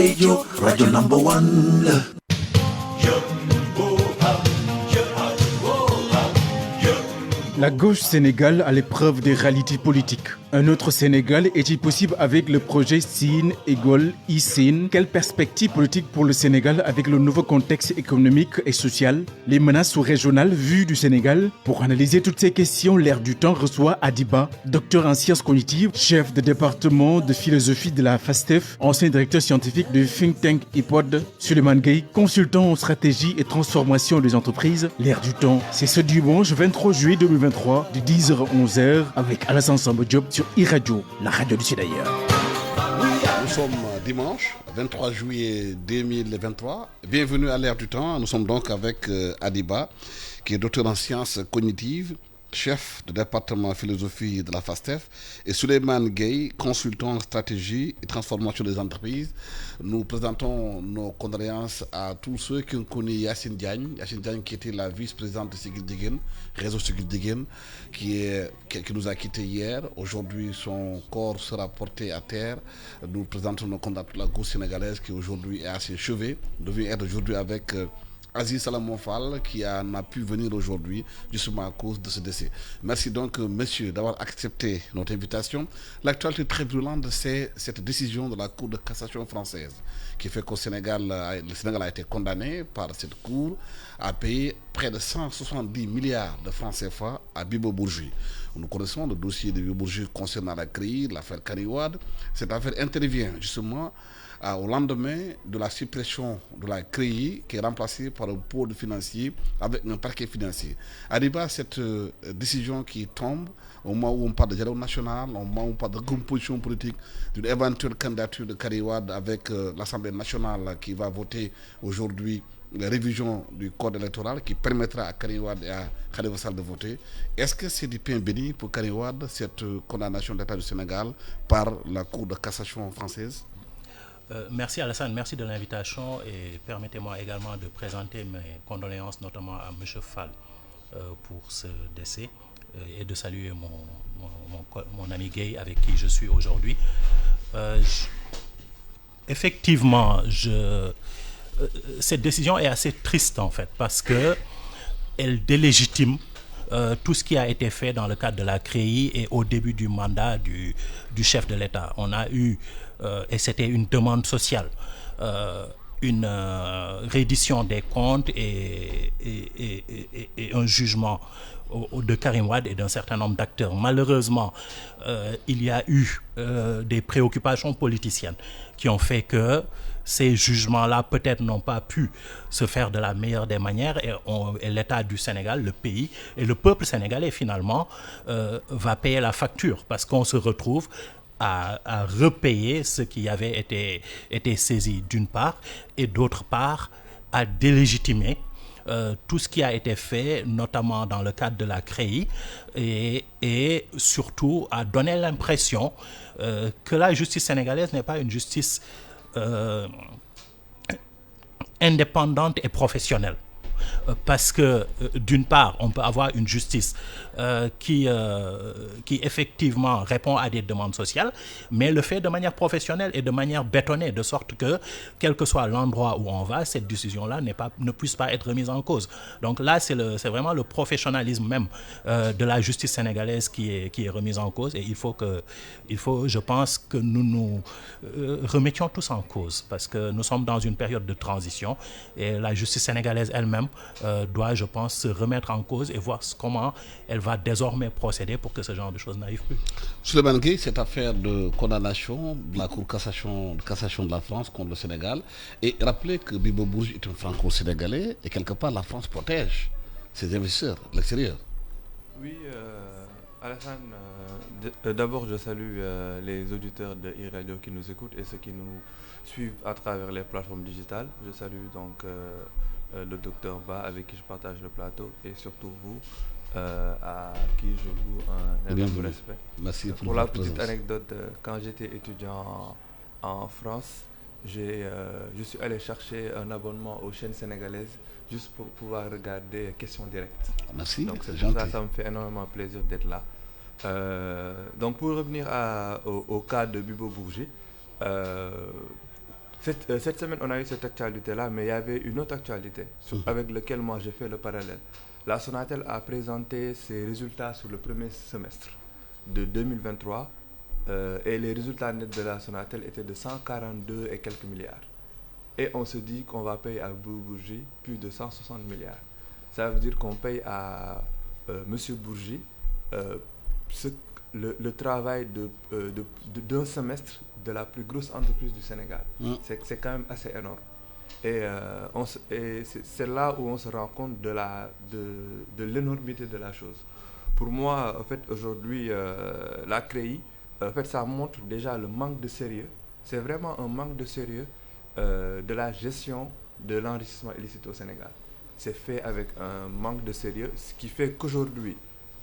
Radio, Radio number one. La gauche sénégale à l'épreuve des réalités politiques. Un autre Sénégal est-il possible avec le projet SIN égale ISIN? Quelle perspective politique pour le Sénégal avec le nouveau contexte économique et social? Les menaces sous-régionales vues du Sénégal? Pour analyser toutes ces questions, l'Air du Temps reçoit Adiba, docteur en sciences cognitives, chef de département de philosophie de la FASTEF, ancien directeur scientifique du think tank IPOD, Suleiman Gueye, consultant en stratégie et transformation des entreprises. L'Air du Temps, c'est ce dimanche 23 juillet 2023 de 10h à 11h avec Alassane Samba Diop sur iRadio, la radio du Sénégal. Nous sommes dimanche 23 juillet 2023. Bienvenue à l'Air du Temps. Nous sommes donc avec Adiba, qui est docteur en sciences cognitives, chef de département philosophie de la FASTEF, et Suleiman Gueye, consultant en stratégie et transformation des entreprises. Nous présentons nos condoléances à tous ceux qui ont connu Yacine Diagne. Yacine Diagne qui était la vice-présidente de Sigil Diguène, réseau Sigil Diguène, qui nous a quittés hier. Aujourd'hui, son corps sera porté à terre. Nous présentons nos condoléances à la gauche sénégalaise qui aujourd'hui est assez chevée. Nous devons être aujourd'hui avec Aziz Salamon Fall qui n'a pu venir aujourd'hui justement à cause de ce décès. Merci donc messieurs d'avoir accepté notre invitation. L'actualité très brûlante, c'est cette décision de la Cour de cassation française qui fait qu'au Sénégal, le Sénégal a été condamné par cette Cour à payer près de 170 milliards de francs CFA à Bibo Bourgi. Nous connaissons le dossier de Bibo Bourgi concernant la CREI, l'affaire Karim Wade. Cette affaire intervient justement au lendemain de la suppression de la CREI qui est remplacée par un pôle financier avec un parquet financier. Adiba, cette décision qui tombe au moment où on parle de dialogue national, au moment où on parle de composition politique, d'une éventuelle candidature de Karim Wade avec l'Assemblée nationale qui va voter aujourd'hui la révision du code électoral qui permettra à Karim Wade et à Khalifa Sall de voter. Est-ce que c'est du pain béni pour Karim Wade, cette condamnation de l'État du Sénégal par la Cour de cassation française? Merci Alassane, merci de l'invitation et permettez-moi également de présenter mes condoléances notamment à M. Fall pour ce décès et de saluer mon ami Gueye avec qui je suis aujourd'hui. Effectivement, cette décision est assez triste en fait parce qu'elle délégitime tout ce qui a été fait dans le cadre de la CREI et au début du mandat du chef de l'État. On a eu, et c'était une demande sociale, une reddition des comptes et un jugement de Karim Wade et d'un certain nombre d'acteurs. Malheureusement, il y a eu des préoccupations politiciennes qui ont fait que ces jugements-là peut-être n'ont pas pu se faire de la meilleure des manières et l'État du Sénégal, le pays et le peuple sénégalais finalement va payer la facture parce qu'on se retrouve à repayer ce qui avait été saisi d'une part et d'autre part à délégitimer tout ce qui a été fait, notamment dans le cadre de la CREI, et surtout à donner l'impression que la justice sénégalaise n'est pas une justice indépendante et professionnelle. Parce que d'une part, on peut avoir une justice qui effectivement répond à des demandes sociales, mais le fait de manière professionnelle et de manière bétonnée, de sorte que, quel que soit l'endroit où on va, cette décision-là ne puisse pas être remise en cause. Donc là, c'est vraiment le professionnalisme même de la justice sénégalaise qui est remise en cause, et il faut, je pense, que nous remettions tous en cause, parce que nous sommes dans une période de transition, et la justice sénégalaise elle-même doit, je pense, se remettre en cause et voir comment elle va désormais procéder pour que ce genre de choses n'arrive plus. Suleiman Gueye, cette affaire de condamnation de la Cour de cassation de la France contre le Sénégal, et rappelez que Bibo Bourgi est un franco-sénégalais et quelque part la France protège ses investisseurs à l'extérieur. Oui, Alassane, d'abord je salue les auditeurs de iRadio qui nous écoutent et ceux qui nous suivent à travers les plateformes digitales. Je salue donc le docteur Ba avec qui je partage le plateau et surtout vous à qui je vous un énorme respect. Merci pour la petite anecdote, quand j'étais étudiant en France, je suis allé chercher un abonnement aux chaînes sénégalaises juste pour pouvoir regarder Questions Directes. Merci. Donc c'est pour ça me fait énormément plaisir d'être là. Donc pour revenir au cas de Bibo Bourgi, Cette semaine, on a eu cette actualité-là, mais il y avait une autre actualité avec laquelle moi j'ai fait le parallèle. La Sonatel a présenté ses résultats sur le premier semestre de 2023 et les résultats nets de la Sonatel étaient de 142 et quelques milliards. Et on se dit qu'on va payer à Bourgi plus de 160 milliards. Ça veut dire qu'on paye à Monsieur Bourgi le travail d'un semestre de la plus grosse entreprise du Sénégal. C'est quand même assez énorme. Et c'est là où on se rend compte de l'énormité de la chose. Pour moi, en fait, aujourd'hui, la CREI, en fait, ça montre déjà le manque de sérieux. C'est vraiment un manque de sérieux de la gestion de l'enrichissement illicite au Sénégal. C'est fait avec un manque de sérieux, ce qui fait qu'aujourd'hui,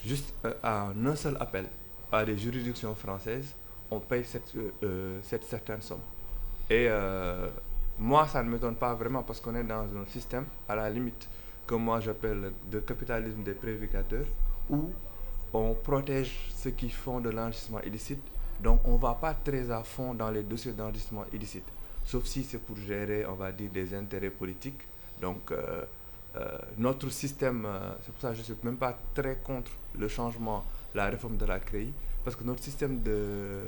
juste à un seul appel à des juridictions françaises, on paye cette certaine somme. Et moi, ça ne m'étonne pas vraiment parce qu'on est dans un système, à la limite, que moi j'appelle de capitalisme des prédicateurs, où on protège ceux qui font de l'enrichissement illicite. Donc, on ne va pas très à fond dans les dossiers d'enrichissement illicite, sauf si c'est pour gérer, on va dire, des intérêts politiques. Donc, notre système, c'est pour ça que je ne suis même pas très contre le changement, la réforme de la CREI, parce que notre système de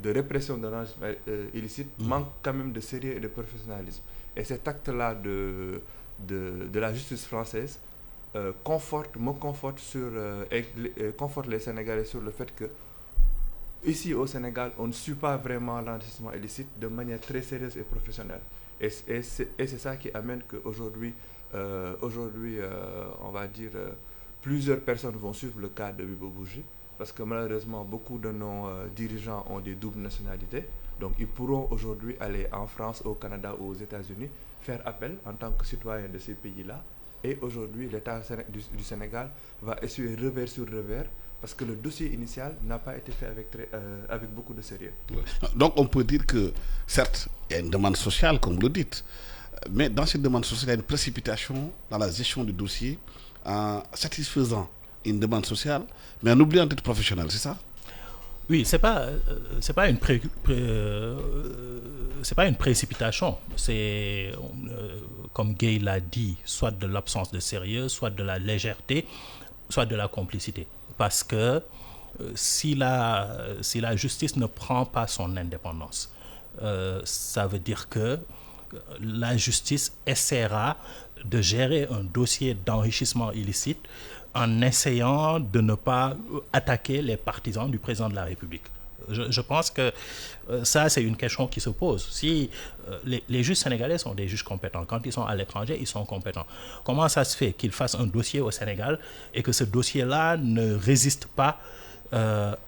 répression de l'enrichissement illicite manque quand même de sérieux et de professionnalisme. Et cet acte-là de la justice française conforte les Sénégalais sur le fait que ici au Sénégal, on ne suit pas vraiment l'enrichissement illicite de manière très sérieuse et professionnelle. Et c'est ça qui amène qu'aujourd'hui, on va dire, plusieurs personnes vont suivre le cas de Bibo Bourgi, parce que malheureusement, beaucoup de nos dirigeants ont des doubles nationalités. Donc, ils pourront aujourd'hui aller en France, au Canada ou aux États-Unis, faire appel en tant que citoyens de ces pays-là. Et aujourd'hui, l'État du Sénégal va essuyer revers sur revers, parce que le dossier initial n'a pas été fait avec beaucoup de sérieux. Donc, on peut dire que, certes, il y a une demande sociale, comme vous le dites, mais dans cette demande sociale, il y a une précipitation dans la gestion du dossier en satisfaisant une demande sociale, mais en oubliant d'être professionnel, c'est ça? Oui, c'est pas une précipitation. C'est comme Gay l'a dit, soit de l'absence de sérieux, soit de la légèreté, soit de la complicité. Parce que si la justice ne prend pas son indépendance, ça veut dire que la justice essaiera de gérer un dossier d'enrichissement illicite en essayant de ne pas attaquer les partisans du président de la République. Je pense que ça, c'est une question qui se pose. Si les juges sénégalais sont des juges compétents, quand ils sont à l'étranger, ils sont compétents. Comment ça se fait qu'ils fassent un dossier au Sénégal et que ce dossier-là ne résiste pas à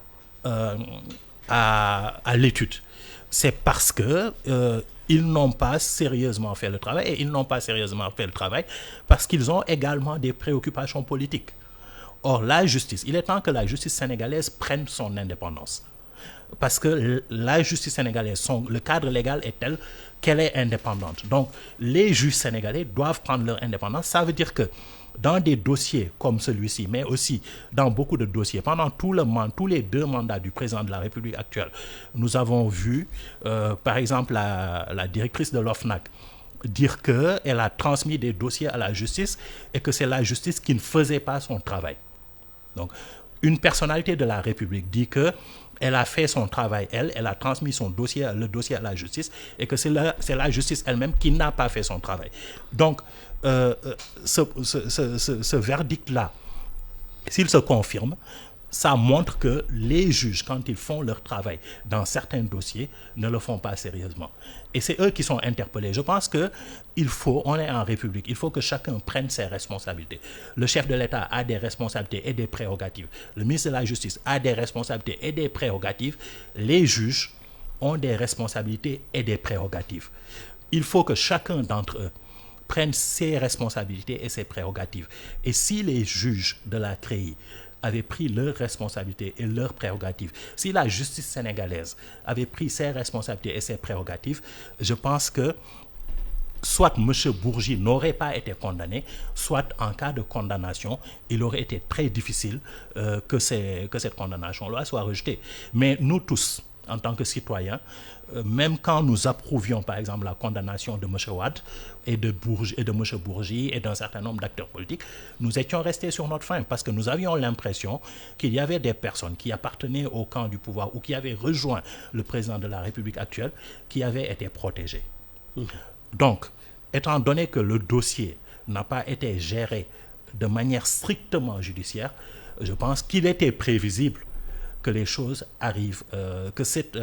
l'étude? C'est parce que ils n'ont pas sérieusement fait le travail, et ils n'ont pas sérieusement fait le travail parce qu'ils ont également des préoccupations politiques. Or, la justice, il est temps que la justice sénégalaise prenne son indépendance. Parce que la justice sénégalaise, le cadre légal est tel qu'elle est indépendante. Donc, les juges sénégalais doivent prendre leur indépendance. Ça veut dire que dans des dossiers comme celui-ci, mais aussi dans beaucoup de dossiers, pendant tous les 2 mandats du président de la République actuelle, nous avons vu, par exemple, la directrice de l'OFNAC dire qu'elle a transmis des dossiers à la justice et que c'est la justice qui ne faisait pas son travail. Donc, une personnalité de la République dit qu'elle a fait son travail, elle a transmis le dossier à la justice et que c'est la justice elle-même qui n'a pas fait son travail. Donc, ce verdict-là, s'il se confirme, ça montre que les juges, quand ils font leur travail dans certains dossiers, ne le font pas sérieusement. Et c'est eux qui sont interpellés. Je pense on est en République, il faut que chacun prenne ses responsabilités. Le chef de l'État a des responsabilités et des prérogatives. Le ministre de la Justice a des responsabilités et des prérogatives. Les juges ont des responsabilités et des prérogatives. Il faut que chacun d'entre eux prenne ses responsabilités et ses prérogatives. Et si les juges de la CREI avaient pris leurs responsabilités et leurs prérogatives, si la justice sénégalaise avait pris ses responsabilités et ses prérogatives, je pense que soit M. Bourgi n'aurait pas été condamné, soit en cas de condamnation, il aurait été très difficile que cette condamnation-là soit rejetée. Mais nous tous, en tant que citoyens, même quand nous approuvions par exemple la condamnation de M. Wade et de M. Bourgi et d'un certain nombre d'acteurs politiques, nous étions restés sur notre faim parce que nous avions l'impression qu'il y avait des personnes qui appartenaient au camp du pouvoir ou qui avaient rejoint le président de la République actuelle qui avaient été protégés. Donc, étant donné que le dossier n'a pas été géré de manière strictement judiciaire, je pense qu'il était prévisible que les choses arrivent, que cette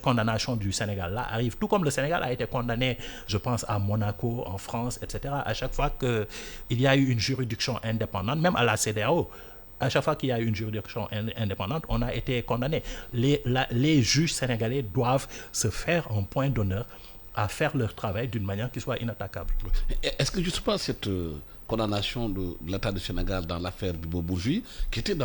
condamnation du Sénégal-là arrive, tout comme le Sénégal a été condamné, je pense, à Monaco, en France, etc. À chaque fois qu'il y a eu une juridiction indépendante, même à la CEDEAO, à chaque fois qu'il y a eu une juridiction indépendante, on a été condamné. Les juges sénégalais doivent se faire un point d'honneur à faire leur travail d'une manière qui soit inattaquable. Est-ce que justement cette condamnation de l'État du Sénégal dans l'affaire Bibo Bourgi, qui était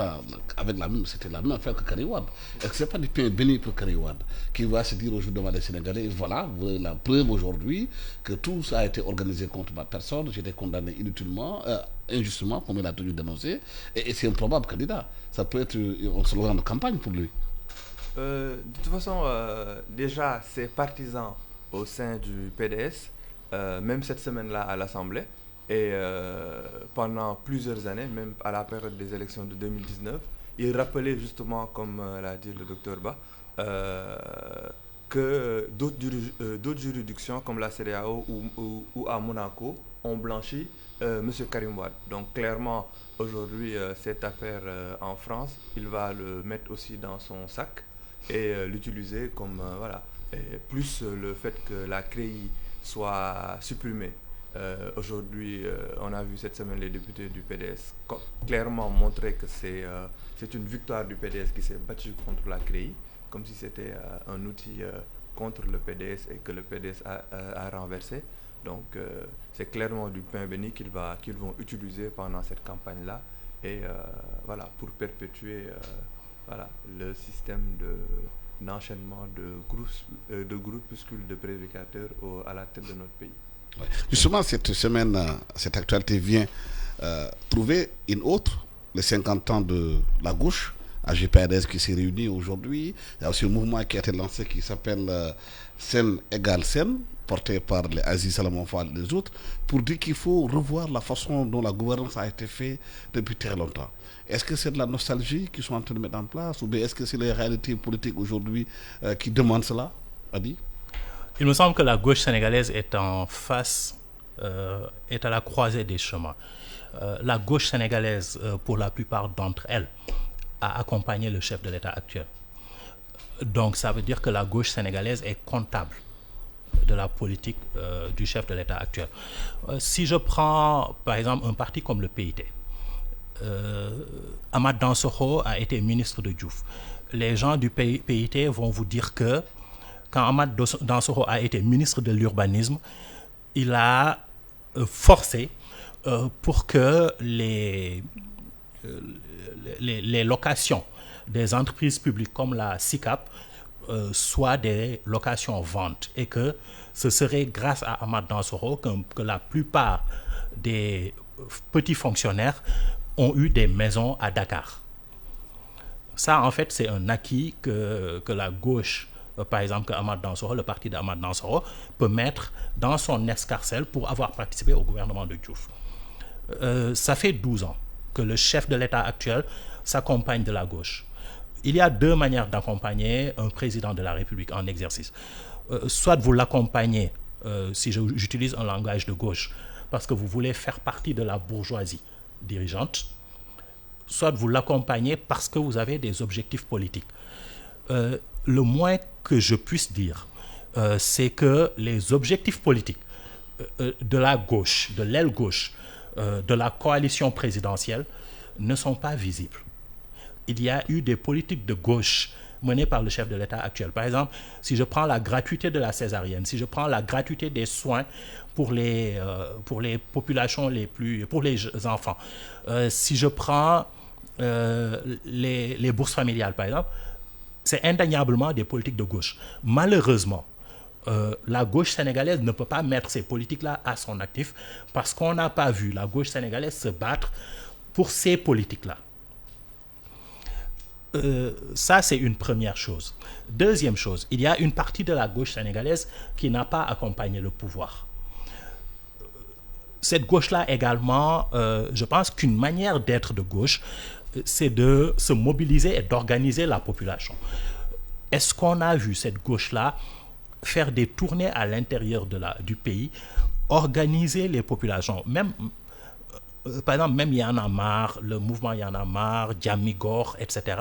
c'était la même affaire que Karim Wade, est-ce que ce n'est pas du pain béni pour Karim Wade, qui va se dire aujourd'hui devant les Sénégalais, voilà, vous avez la preuve aujourd'hui que tout ça a été organisé contre ma personne, j'ai été condamné inutilement, injustement, comme il a tenu dénoncer, et c'est un probable candidat. Ça peut être un slogan de campagne pour lui. De toute façon, déjà, ses partisans au sein du PDS, même cette semaine-là à l'Assemblée, et pendant plusieurs années, même à la période des élections de 2019, il rappelait justement, comme l'a dit le docteur Ba, que d'autres juridictions comme la CEDEAO ou à Monaco ont blanchi M. Karim Wade. Donc clairement, aujourd'hui, cette affaire en France, il va le mettre aussi dans son sac et l'utiliser comme, voilà. Et plus le fait que la CREI soit supprimée. Aujourd'hui, on a vu cette semaine les députés du PDS clairement montrer que c'est une victoire du PDS qui s'est battu contre la CREI, comme si c'était un outil contre le PDS et que le PDS a renversé. Donc c'est clairement du pain béni qu'ils vont utiliser pendant cette campagne-là et voilà, pour perpétuer le système d'enchaînement de groupuscules de prédicateurs à la tête de notre pays. Ouais. Justement, cette semaine, cette actualité vient trouver une autre, les 50 ans de la gauche, AGPRS qui s'est réunie aujourd'hui. Il y a aussi un mouvement qui a été lancé qui s'appelle Scène égale Scène, porté par les Aziz Salamon Fall et les autres, pour dire qu'il faut revoir la façon dont la gouvernance a été faite depuis très longtemps. Est-ce que c'est de la nostalgie qu'ils sont en train de mettre en place ou bien est-ce que c'est les réalités politiques aujourd'hui qui demandent cela, Adi? Il me semble que la gauche sénégalaise est en face, est à la croisée des chemins. La gauche sénégalaise, pour la plupart d'entre elles, a accompagné le chef de l'État actuel. Donc ça veut dire que la gauche sénégalaise est comptable de la politique du chef de l'État actuel. Si je prends par exemple un parti comme le PIT, Amath Dansokho a été ministre de Diouf. Les gens du PIT vont vous dire que quand Amath Dansokho a été ministre de l'urbanisme, il a forcé pour que les locations des entreprises publiques comme la SICAP soient des locations ventes et que ce serait grâce à Amath Dansokho que la plupart des petits fonctionnaires ont eu des maisons à Dakar. Ça, en fait, c'est un acquis que la gauche, par exemple, que Amath Dansokho, le parti d'Amath Dansokho, peut mettre dans son escarcelle pour avoir participé au gouvernement de Diouf. Ça fait 12 ans que le chef de l'État actuel s'accompagne de la gauche. Il y a deux manières d'accompagner un président de la République en exercice. Soit vous l'accompagnez, si j'utilise un langage de gauche, parce que vous voulez faire partie de la bourgeoisie dirigeante, soit vous l'accompagnez parce que vous avez des objectifs politiques. Le moins que je puisse dire, c'est que les objectifs politiques de la gauche, de l'aile gauche, de la coalition présidentielle ne sont pas visibles. Il y a eu des politiques de gauche menées par le chef de l'État actuel. Par exemple, si je prends la gratuité de la césarienne, si je prends la gratuité des soins pour les populations pour les enfants, si je prends les bourses familiales, par exemple, c'est indéniablement des politiques de gauche. Malheureusement, la gauche sénégalaise ne peut pas mettre ces politiques-là à son actif parce qu'on n'a pas vu la gauche sénégalaise se battre pour ces politiques-là. Ça, c'est une première chose. Deuxième chose, il y a une partie de la gauche sénégalaise qui n'a pas accompagné le pouvoir. Cette gauche-là également, je pense qu'une manière d'être de gauche, c'est de se mobiliser et d'organiser la population. Est-ce qu'on a vu cette gauche-là faire des tournées à l'intérieur du pays, organiser les populations, même par exemple, même Y en a marre, le mouvement Y en a marre, Djamigor, etc.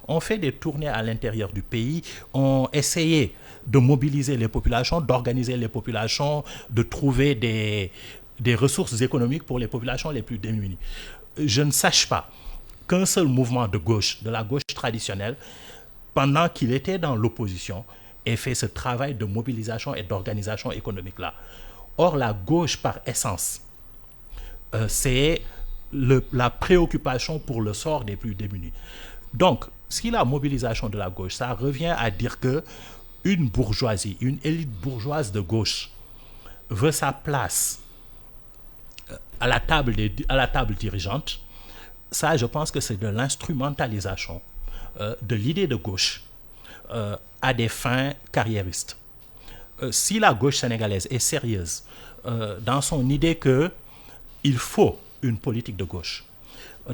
ont fait des tournées à l'intérieur du pays, ont essayé de mobiliser les populations, d'organiser les populations, de trouver des ressources économiques pour les populations les plus démunies. Je ne sache pas qu'un seul mouvement de gauche, de la gauche traditionnelle, pendant qu'il était dans l'opposition, ait fait ce travail de mobilisation et d'organisation économique-là. Or, la gauche, par essence, c'est la préoccupation pour le sort des plus démunis. Donc, si la mobilisation de la gauche, ça revient à dire que une bourgeoisie, une élite bourgeoise de gauche veut sa place à la table dirigeante, ça, je pense que c'est de l'instrumentalisation de l'idée de gauche à des fins carriéristes. Si la gauche sénégalaise est sérieuse dans son idée qu'il faut une politique de gauche,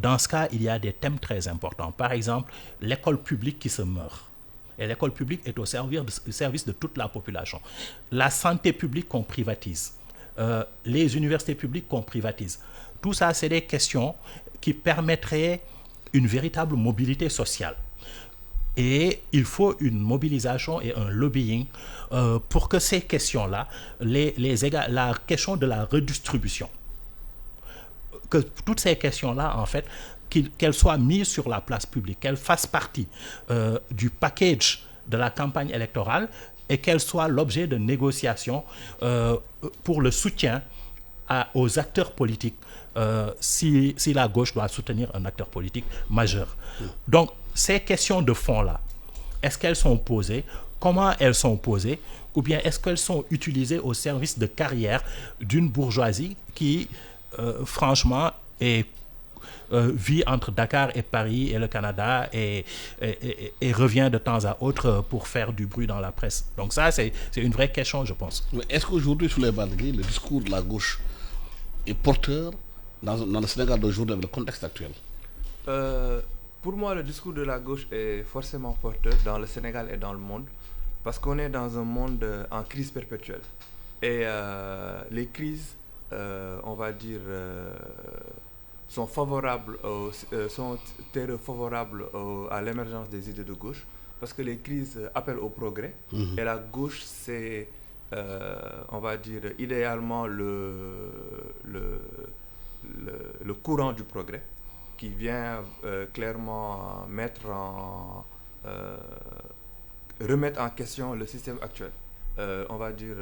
dans ce cas, il y a des thèmes très importants. Par exemple, l'école publique qui se meurt. Et l'école publique est au service de toute la population. La santé publique qu'on privatise. Les universités publiques qu'on privatise. Tout ça, c'est des questions qui permettraient une véritable mobilité sociale. Et il faut une mobilisation et un lobbying pour que ces questions-là, la question de la redistribution, que toutes ces questions-là, en fait, qu'elles soient mises sur la place publique, qu'elles fassent partie du package de la campagne électorale et qu'elles soient l'objet de négociations pour le soutien aux acteurs politiques si la gauche doit soutenir un acteur politique majeur. Donc, ces questions de fond-là, est-ce qu'elles sont posées? Comment elles sont posées? Ou bien est-ce qu'elles sont utilisées au service de carrière d'une bourgeoisie qui, franchement, vit entre Dakar et Paris et le Canada et revient de temps à autre pour faire du bruit dans la presse. Donc ça, c'est une vraie question, je pense. Mais est-ce qu'aujourd'hui, sous les Badgui, le discours de la gauche est porteur dans le Sénégal d'aujourd'hui avec le contexte actuel? Pour moi, le discours de la gauche est forcément porteur dans le Sénégal et dans le monde, parce qu'on est dans un monde en crise perpétuelle. Et les crises, on va dire, sont très favorables à l'émergence des idées de gauche, parce que les crises appellent au progrès. Et la gauche, c'est, on va dire, idéalement le courant du progrès, qui vient clairement remettre en question le système actuel, on va dire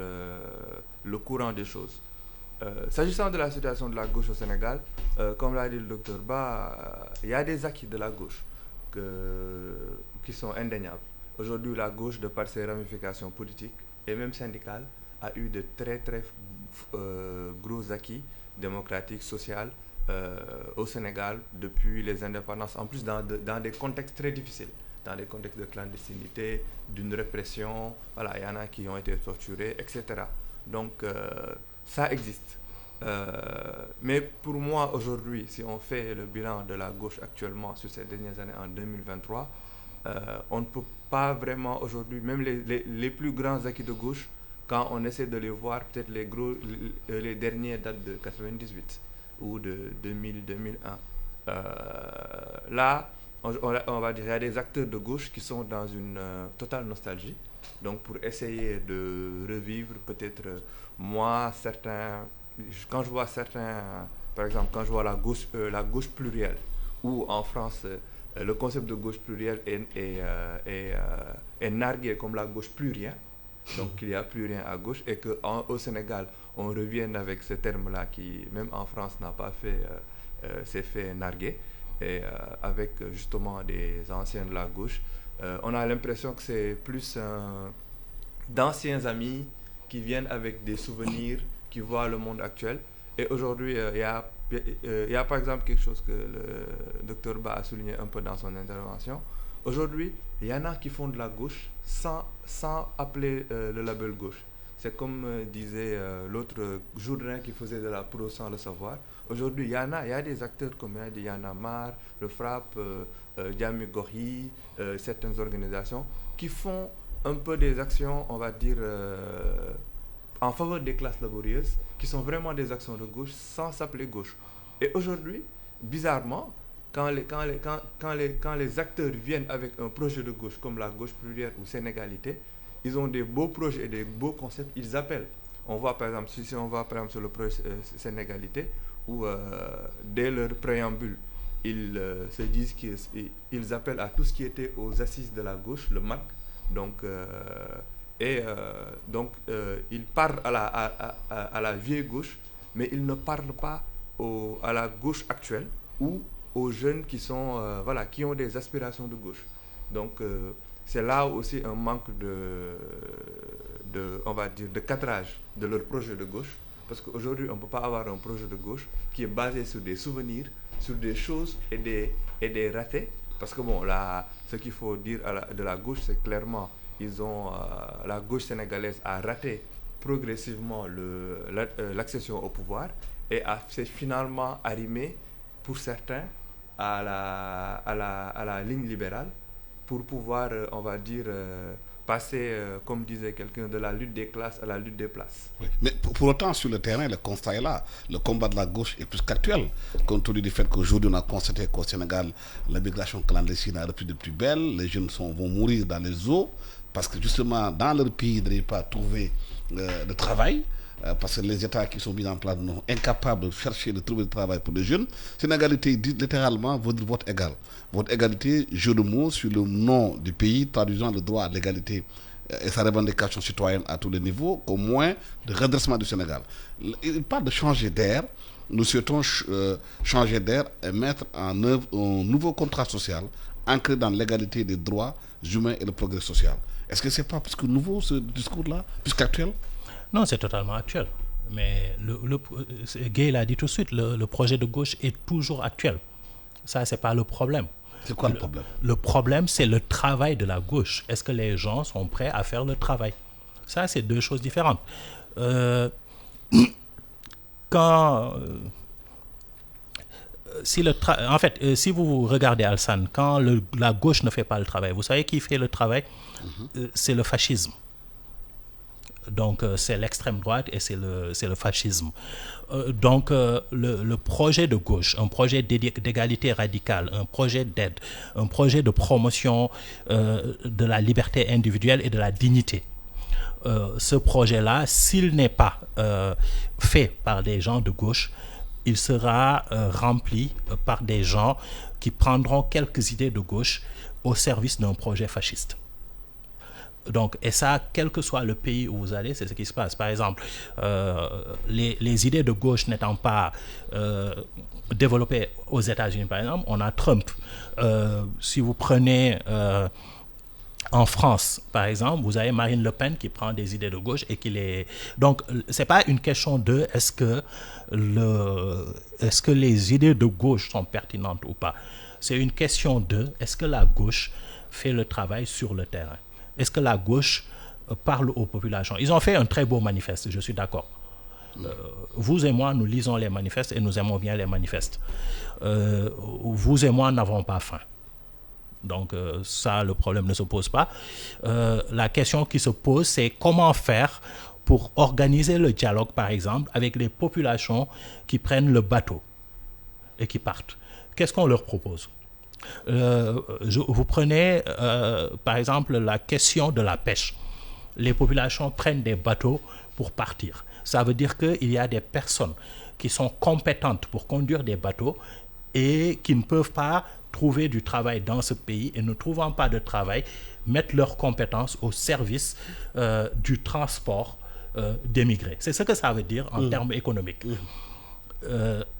le courant des choses. S'agissant de la situation de la gauche au Sénégal, comme l'a dit le docteur Ba, il y a des acquis de la gauche qui sont indéniables. Aujourd'hui, la gauche, de par ses ramifications politiques et même syndicales, a eu de très très gros acquis démocratiques, sociaux, au Sénégal depuis les indépendances, en plus dans des contextes très difficiles, dans des contextes de clandestinité, d'une répression, voilà, il y en a qui ont été torturés, etc. Donc ça existe. Mais pour moi aujourd'hui, si on fait le bilan de la gauche actuellement sur ces dernières années en 2023, on ne peut pas vraiment aujourd'hui, même les plus grands acquis de gauche, quand on essaie de les voir, peut-être les derniers datent de 98 ou de 2000-2001. Là, on va dire, il y a des acteurs de gauche qui sont dans une totale nostalgie. Donc, pour essayer de revivre, peut-être, moi, quand je vois certains, par exemple, quand je vois la gauche plurielle, ou en France, le concept de gauche plurielle est nargué comme la gauche plus rien. Donc, il n'y a plus rien à gauche, et qu'au Sénégal, on revienne avec ce terme-là qui, même en France, n'a pas s'est fait narguer, et avec justement des anciens de la gauche, on a l'impression que c'est plus d'anciens amis qui viennent avec des souvenirs, qui voient le monde actuel. Et aujourd'hui, il y a par exemple quelque chose que le docteur Ba a souligné un peu dans son intervention. Aujourd'hui, il y en a qui font de la gauche sans appeler le label gauche. C'est comme disait l'autre Jourdain qui faisait de la pro sans le savoir. Aujourd'hui, il y a des acteurs comme il y en a marre, le FRAPP, Diami Gorhi, certaines organisations qui font un peu des actions, on va dire, en faveur des classes laborieuses, qui sont vraiment des actions de gauche sans s'appeler gauche. Et aujourd'hui, bizarrement, quand les acteurs viennent avec un projet de gauche comme la gauche plurielle ou Sénégalité, ils ont des beaux projets et des beaux concepts, ils appellent. On voit par exemple, si on va par exemple sur le projet Sénégalité, où dès leur préambule, ils se disent qu'ils appellent à tout ce qui était aux assises de la gauche, le MAC. Donc, ils parlent à la vieille gauche, mais ils ne parlent pas à la gauche actuelle ou aux jeunes qui ont des aspirations de gauche. Donc, c'est là aussi un manque on va dire, de cadrage de leur projet de gauche. Parce qu'aujourd'hui, on ne peut pas avoir un projet de gauche qui est basé sur des souvenirs, sur des choses et des ratés. Parce que bon, ce qu'il faut dire de la gauche, c'est clairement, la gauche sénégalaise a raté progressivement l'accession au pouvoir et s'est finalement arrimée, pour certains, à la ligne libérale pour pouvoir, on va dire, passer, comme disait quelqu'un, de la lutte des classes à la lutte des places. Oui. Mais pour autant, sur le terrain, le constat est là. Le combat de la gauche est plus qu'actuel. Compte tenu du fait qu'aujourd'hui, on a constaté qu'au Sénégal, l'immigration clandestine a repris de plus belle. Les jeunes vont mourir dans les eaux parce que justement, dans leur pays, ils n'arrivent pas à trouver de travail. Parce que les États qui sont mis en place sont incapables de chercher, de trouver du travail pour les jeunes. Sénégalité dit littéralement vote égal. Votre égalité, jeu de mots sur le nom du pays, traduisant le droit à l'égalité et sa revendication citoyenne à tous les niveaux, au moins de redressement du Sénégal. Il parle de changer d'air. Nous souhaitons changer d'air et mettre en œuvre un nouveau contrat social ancré dans l'égalité des droits humains et le progrès social. Est-ce que ce n'est pas plus que nouveau ce discours-là, plus qu'actuel? Non, c'est totalement actuel. Mais Guy l'a dit tout de suite, le projet de gauche est toujours actuel. Ça, c'est pas le problème. C'est quoi le problème? Le problème, c'est le travail de la gauche. Est-ce que les gens sont prêts à faire le travail? Ça, c'est deux choses différentes. Si vous regardez Alsan, quand la gauche ne fait pas le travail, vous savez qui fait le travail? C'est le fascisme. Donc, c'est l'extrême droite et c'est le fascisme. Donc, le projet de gauche, un projet d'égalité radicale, un projet d'aide, un projet de promotion de la liberté individuelle et de la dignité, ce projet-là, s'il n'est pas fait par des gens de gauche, il sera rempli par des gens qui prendront quelques idées de gauche au service d'un projet fasciste. Donc, et ça, quel que soit le pays où vous allez, c'est ce qui se passe. Par exemple, les idées de gauche n'étant pas développées aux États-Unis, par exemple, on a Trump. Si vous prenez en France, par exemple, vous avez Marine Le Pen qui prend des idées de gauche et qui les... Donc, c'est pas une question de est-ce que les idées de gauche sont pertinentes ou pas. C'est une question de est-ce que la gauche fait le travail sur le terrain. Est-ce que la gauche parle aux populations? Ils ont fait un très beau manifeste, je suis d'accord. Vous et moi, nous lisons les manifestes et nous aimons bien les manifestes. Vous et moi n'avons pas faim. Donc ça, le problème ne se pose pas. La question qui se pose, c'est comment faire pour organiser le dialogue, par exemple, avec les populations qui prennent le bateau et qui partent. Qu'est-ce qu'on leur propose? Vous prenez par exemple la question de la pêche. Les populations prennent des bateaux pour partir. Ça veut dire qu'il y a des personnes qui sont compétentes pour conduire des bateaux et qui ne peuvent pas trouver du travail dans ce pays et ne trouvant pas de travail, mettent leurs compétences au service du transport d'émigrés. C'est ce que ça veut dire en termes économiques.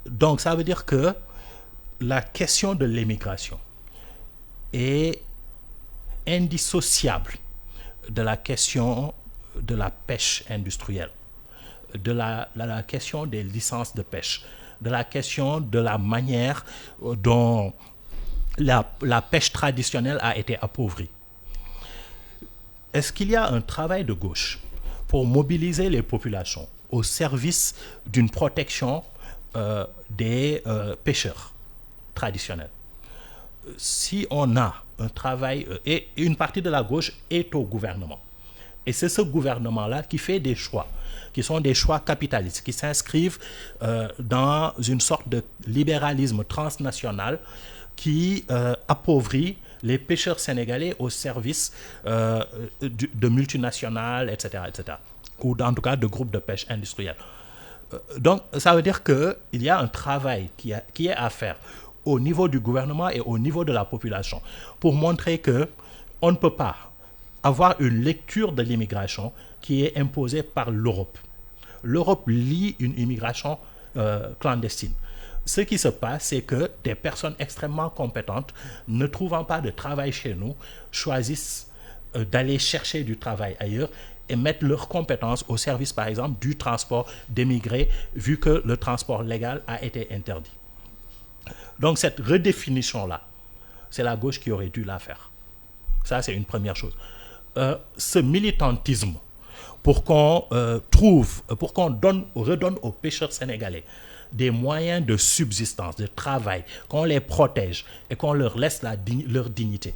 Donc ça veut dire que la question de l'émigration est indissociable de la question de la pêche industrielle, de la question des licences de pêche, de la question de la manière dont la pêche traditionnelle a été appauvrie. Est-ce qu'il y a un travail de gauche pour mobiliser les populations au service d'une protection des pêcheurs traditionnels? Si on a un travail, et une partie de la gauche est au gouvernement, et c'est ce gouvernement-là qui fait des choix, qui sont des choix capitalistes, qui s'inscrivent dans une sorte de libéralisme transnational qui appauvrit les pêcheurs sénégalais au service de multinationales, etc., ou en tout cas de groupes de pêche industriels. Donc, ça veut dire qu'il y a un travail qui est à faire au niveau du gouvernement et au niveau de la population pour montrer qu'on ne peut pas avoir une lecture de l'immigration qui est imposée par l'Europe. L'Europe lie une immigration clandestine. Ce qui se passe, c'est que des personnes extrêmement compétentes, ne trouvant pas de travail chez nous, choisissent d'aller chercher du travail ailleurs et mettre leurs compétences au service, par exemple, du transport d'émigrés, vu que le transport légal a été interdit. Donc cette redéfinition-là, c'est la gauche qui aurait dû la faire. Ça, c'est une première chose. Ce militantisme, pour qu'on redonne aux pêcheurs sénégalais des moyens de subsistance, de travail, qu'on les protège et qu'on leur laisse leur dignité.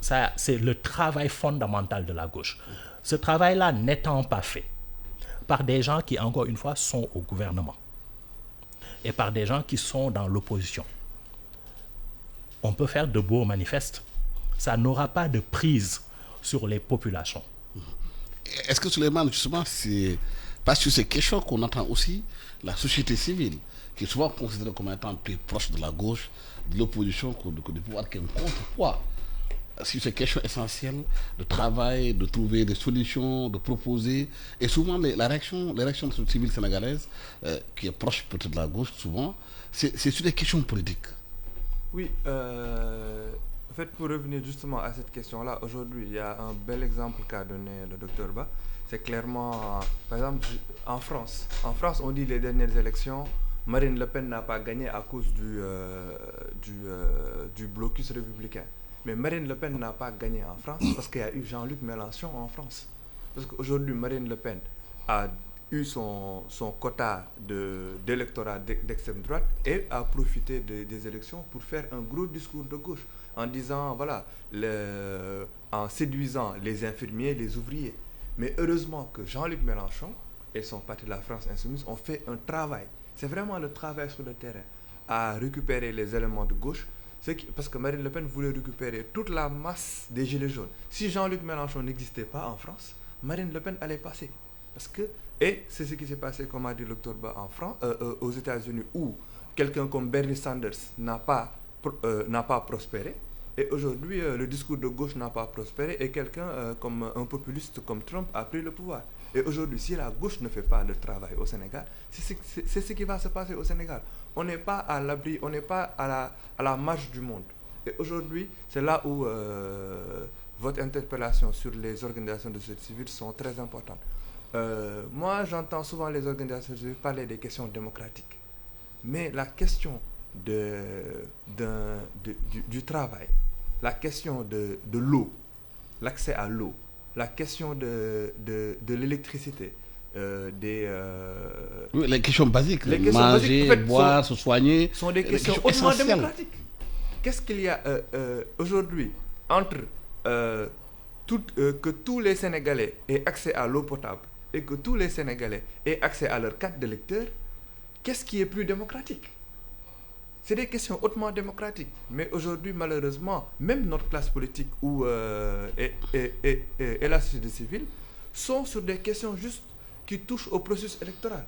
Ça, c'est le travail fondamental de la gauche. Ce travail-là n'étant pas fait par des gens qui, encore une fois, sont au gouvernement et par des gens qui sont dans l'opposition. On peut faire de beaux manifestes. Ça n'aura pas de prise sur les populations. Est-ce que Souleymane, justement, c'est parce que ces questions qu'on entend aussi la société civile, qui est souvent considérée comme étant plus proche de la gauche, de l'opposition, que du pouvoir, qui est un contrepoids sur ces questions essentielles de travail, de trouver des solutions, de proposer. Et souvent, la réaction de la société civile sénégalaise, qui est proche peut-être de la gauche, souvent, c'est sur des questions politiques. Oui, en fait, pour revenir justement à cette question-là, aujourd'hui, il y a un bel exemple qu'a donné le docteur Ba. C'est clairement, par exemple, en France, on dit les dernières élections, Marine Le Pen n'a pas gagné à cause du blocus républicain. Mais Marine Le Pen n'a pas gagné en France parce qu'il y a eu Jean-Luc Mélenchon en France. Parce qu'aujourd'hui, Marine Le Pen a eu son quota d'électorat d'extrême droite et a profité des élections pour faire un gros discours de gauche en disant, voilà, en séduisant les infirmiers, les ouvriers. Mais heureusement que Jean-Luc Mélenchon et son parti de la France Insoumise ont fait un travail. C'est vraiment le travail sur le terrain à récupérer les éléments de gauche. Parce que Marine Le Pen voulait récupérer toute la masse des gilets jaunes. Si Jean-Luc Mélenchon n'existait pas en France, Marine Le Pen allait passer. Et c'est ce qui s'est passé, comme a dit le Dr Ba, aux États-Unis, où quelqu'un comme Bernie Sanders n'a pas prospéré. Et aujourd'hui, le discours de gauche n'a pas prospéré et quelqu'un comme un populiste comme Trump a pris le pouvoir. Et aujourd'hui, si la gauche ne fait pas le travail au Sénégal, c'est ce qui va se passer au Sénégal. On n'est pas à l'abri, on n'est pas à la marge du monde. Et aujourd'hui, c'est là où votre interpellation sur les organisations de société civile sont très importantes. Moi, j'entends souvent les organisations civiles parler des questions démocratiques. Mais la question du travail, la question de l'eau, l'accès à l'eau, la question de l'électricité, oui, les questions basiques, manger, basiques, en fait, boire, se soigner, sont des questions hautement démocratiques. Qu'est-ce qu'il y a aujourd'hui entre que tous les Sénégalais aient accès à l'eau potable et que tous les Sénégalais aient accès à leur carte d'électeur? Qu'est-ce qui est plus démocratique? C'est des questions hautement démocratiques. Mais aujourd'hui, malheureusement, même notre classe politique et la société civile sont sur des questions juste qui touchent au processus électoral.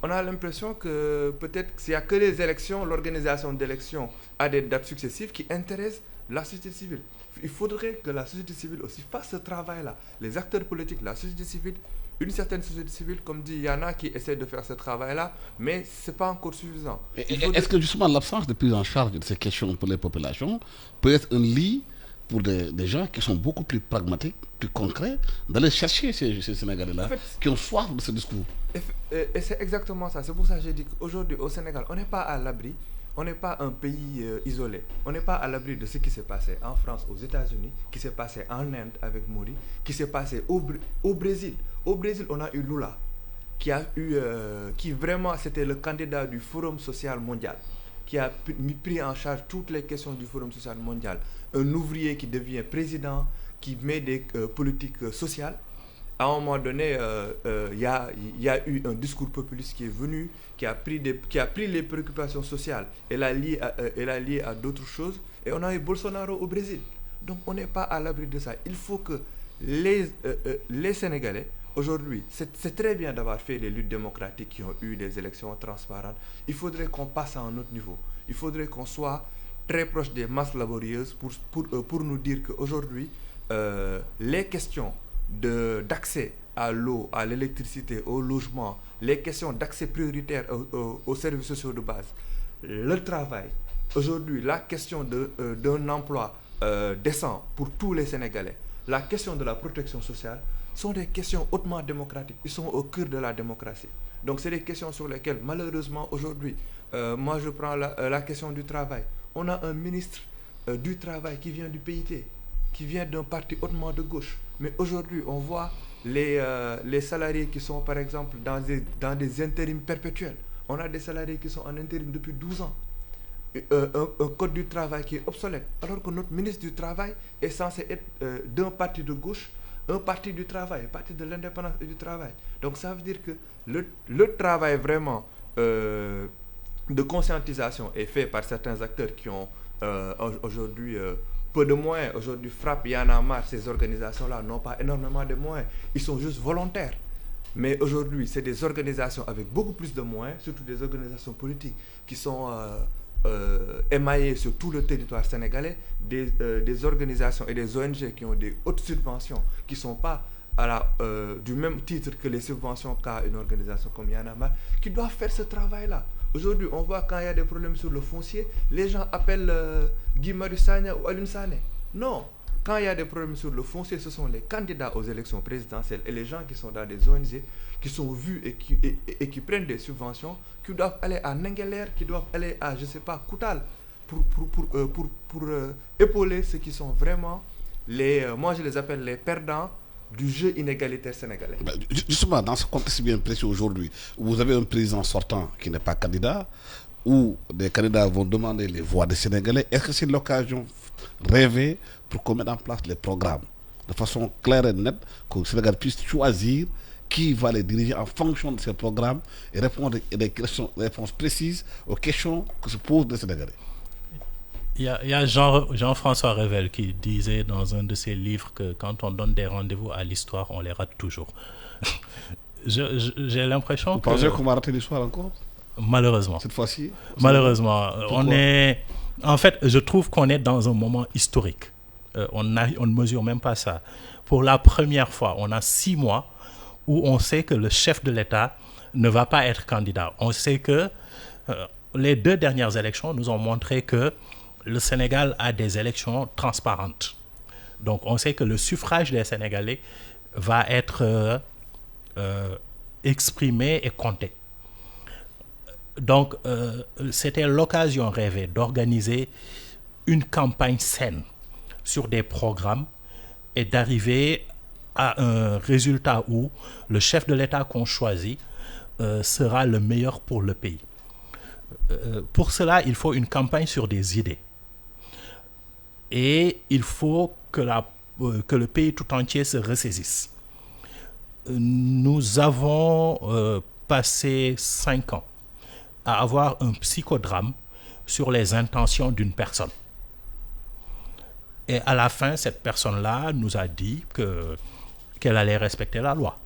On a l'impression que peut-être s'il n'y a que les élections, l'organisation d'élections à des dates successives qui intéressent la société civile. Il faudrait que la société civile aussi fasse ce travail-là. Les acteurs politiques, la société civile, une certaine société civile, comme dit, il y en a qui essaient de faire ce travail-là, mais ce n'est pas encore suffisant. Est-ce que justement l'absence de prise en charge de ces questions pour les populations peut être un lit pour des gens qui sont beaucoup plus pragmatiques, plus concrets, d'aller chercher ces Sénégalais-là, en fait, qui ont soif de ce discours? Et c'est exactement ça. C'est pour ça que j'ai dit qu'aujourd'hui, au Sénégal, on n'est pas à l'abri. on n'est pas un pays isolé. On n'est pas à l'abri de ce qui s'est passé en France, aux États-Unis, qui s'est passé en Inde avec Modi, qui s'est passé au Brésil. Au Brésil, on a eu Lula, qui vraiment, c'était le candidat du Forum social mondial, qui a pris en charge toutes les questions du Forum social mondial. Un ouvrier qui devient président, qui met des politiques sociales. À un moment donné, il y a eu un discours populiste qui est venu, qui a pris les préoccupations sociales et l'a lié à d'autres choses. Et on a eu Bolsonaro au Brésil. Donc on n'est pas à l'abri de ça. Il faut que les Sénégalais, aujourd'hui, c'est très bien d'avoir fait les luttes démocratiques qui ont eu des élections transparentes. Il faudrait qu'on passe à un autre niveau. Il faudrait qu'on soit très proche des masses laborieuses pour nous dire qu'aujourd'hui, les questions d'accès à l'eau, à l'électricité, au logement, les questions d'accès prioritaire aux services sociaux de base, le travail, aujourd'hui la question d'un emploi décent pour tous les Sénégalais, la question de la protection sociale sont des questions hautement démocratiques, ils sont au cœur de la démocratie. Donc c'est des questions sur lesquelles malheureusement aujourd'hui, moi je prends la question du travail. On a un ministre du travail qui vient du PIT, qui vient d'un parti hautement de gauche. Mais aujourd'hui, on voit les salariés qui sont, par exemple, dans des intérims perpétuels. On a des salariés qui sont en intérim depuis 12 ans. Un code du travail qui est obsolète. Alors que notre ministre du Travail est censé être d'un parti de gauche, un parti du travail, un parti de l'indépendance et du travail. Donc ça veut dire que le travail vraiment de conscientisation est fait par certains acteurs qui ont aujourd'hui peu de moyens. Aujourd'hui, FRAPP, Y'en a marre, ces organisations-là n'ont pas énormément de moyens. Ils sont juste volontaires. Mais aujourd'hui, c'est des organisations avec beaucoup plus de moyens, surtout des organisations politiques qui sont émaillées sur tout le territoire sénégalais, des organisations et des ONG qui ont des hautes subventions, qui ne sont pas du même titre que les subventions qu'a une organisation comme Y'en a marre, qui doivent faire ce travail-là. Aujourd'hui, on voit quand il y a des problèmes sur le foncier, les gens appellent Guy Marius Sagna ou Alioune Sané. Non, quand il y a des problèmes sur le foncier, ce sont les candidats aux élections présidentielles et les gens qui sont dans des ONG, qui sont vus et qui prennent des subventions, qui doivent aller à Nengueler, qui doivent aller à, je ne sais pas, Koutal, pour épauler ceux qui sont vraiment moi je les appelle les perdants du jeu inégalitaire sénégalais. Justement, dans ce contexte bien précis aujourd'hui, vous avez un président sortant qui n'est pas candidat, où des candidats vont demander les voix des Sénégalais. Est-ce que c'est l'occasion rêvée pour qu'on mette en place les programmes de façon claire et nette, que le Sénégal puisse choisir qui va les diriger en fonction de ces programmes et répondre à des réponses précises aux questions que se posent les Sénégalais? Il y a Jean-François Revel qui disait dans un de ses livres que quand on donne des rendez-vous à l'histoire, on les rate toujours. J'ai l'impression Vous pensez qu'on va rater l'histoire encore? Malheureusement. Cette fois-ci? Malheureusement. En fait, je trouve qu'on est dans un moment historique. On ne mesure même pas ça. Pour la première fois, on a 6 mois où on sait que le chef de l'État ne va pas être candidat. On sait que les 2 dernières élections nous ont montré que le Sénégal a des élections transparentes. Donc, on sait que le suffrage des Sénégalais va être exprimé et compté. Donc, c'était l'occasion rêvée d'organiser une campagne saine sur des programmes et d'arriver à un résultat où le chef de l'État qu'on choisit sera le meilleur pour le pays. Pour cela, il faut une campagne sur des idées. Et il faut que le pays tout entier se ressaisisse. Nous avons passé 5 ans à avoir un psychodrame sur les intentions d'une personne. Et à la fin, cette personne-là nous a dit qu'elle allait respecter la loi.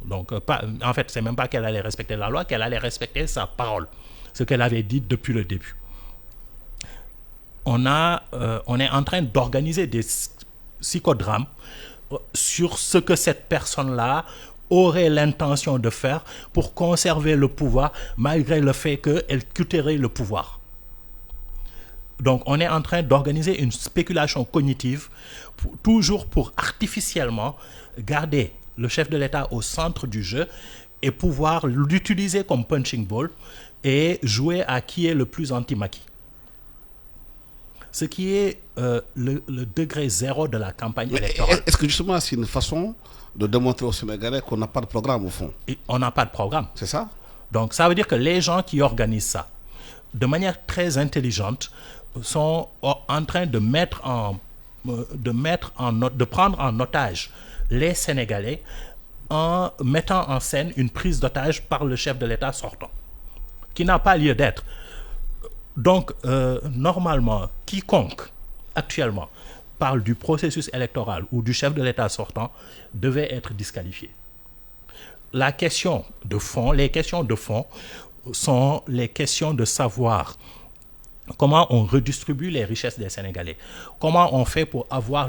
Donc, en fait, c'est même pas qu'elle allait respecter la loi, qu'elle allait respecter sa parole, ce qu'elle avait dit depuis le début. On est en train d'organiser des psychodrames sur ce que cette personne-là aurait l'intention de faire pour conserver le pouvoir malgré le fait qu'elle quitterait le pouvoir. Donc, on est en train d'organiser une spéculation cognitive toujours pour artificiellement garder le chef de l'État au centre du jeu et pouvoir l'utiliser comme punching ball et jouer à qui est le plus anti-Macky. ce qui est le degré zéro de la campagne électorale. Est-ce que justement c'est une façon de démontrer aux Sénégalais qu'on n'a pas de programme au fond? Et on n'a pas de programme. C'est ça? Donc ça veut dire que les gens qui organisent ça, de manière très intelligente, sont en train de prendre en otage les Sénégalais en mettant en scène une prise d'otage par le chef de l'État sortant, qui n'a pas lieu d'être. Donc, normalement, quiconque actuellement parle du processus électoral ou du chef de l'État sortant devait être disqualifié. Les questions de fond sont les questions de savoir comment on redistribue les richesses des Sénégalais, comment on fait pour avoir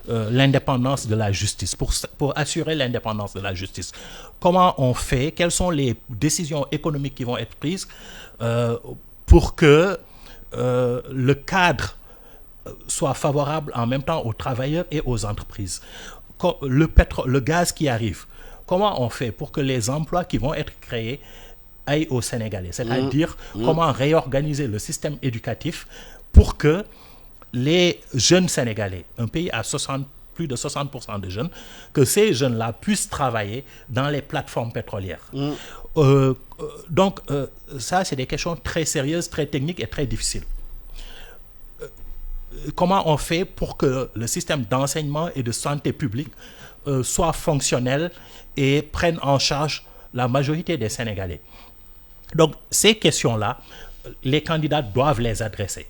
l'indépendance de la justice, pour assurer l'indépendance de la justice, comment on fait, quelles sont les décisions économiques qui vont être prises pour que le cadre soit favorable en même temps aux travailleurs et aux entreprises. Le gaz qui arrive, comment on fait pour que les emplois qui vont être créés aillent aux Sénégalais, c'est-à-dire comment réorganiser le système éducatif pour que les jeunes Sénégalais, un pays à plus de 60% de jeunes, que ces jeunes-là puissent travailler dans les plateformes pétrolières. Donc, ça, c'est des questions très sérieuses, très techniques et très difficiles. Comment on fait pour que le système d'enseignement et de santé publique soit fonctionnel et prenne en charge la majorité des Sénégalais? Donc, ces questions-là, les candidats doivent les adresser.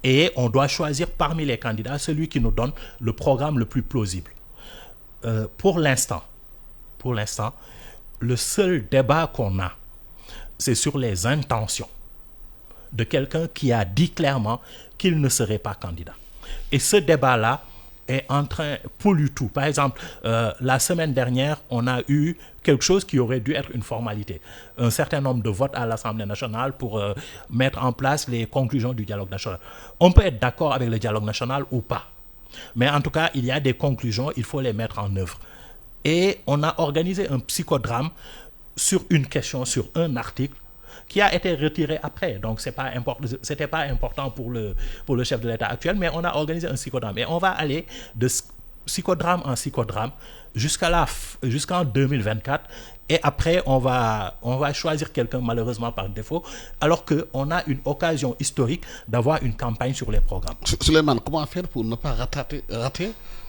Et on doit choisir parmi les candidats celui qui nous donne le programme le plus plausible. Pour l'instant, le seul débat qu'on a, c'est sur les intentions de quelqu'un qui a dit clairement qu'il ne serait pas candidat. Et ce débat-là est en train, pollue tout. Par exemple, la semaine dernière, on a eu quelque chose qui aurait dû être une formalité. Un certain nombre de votes à l'Assemblée nationale pour mettre en place les conclusions du dialogue national. On peut être d'accord avec le dialogue national ou pas. Mais en tout cas, il y a des conclusions, il faut les mettre en œuvre. Et on a organisé un psychodrame sur une question, sur un article, qui a été retiré après. Donc, c'était pas important pour le chef de l'État actuel, mais on a organisé un psychodrame. Et on va aller de psychodrame en psychodrame jusqu'en 2024. Et après, on va choisir quelqu'un, malheureusement par défaut, alors qu'on a une occasion historique d'avoir une campagne sur les programmes. Souleymane, comment faire pour ne pas rater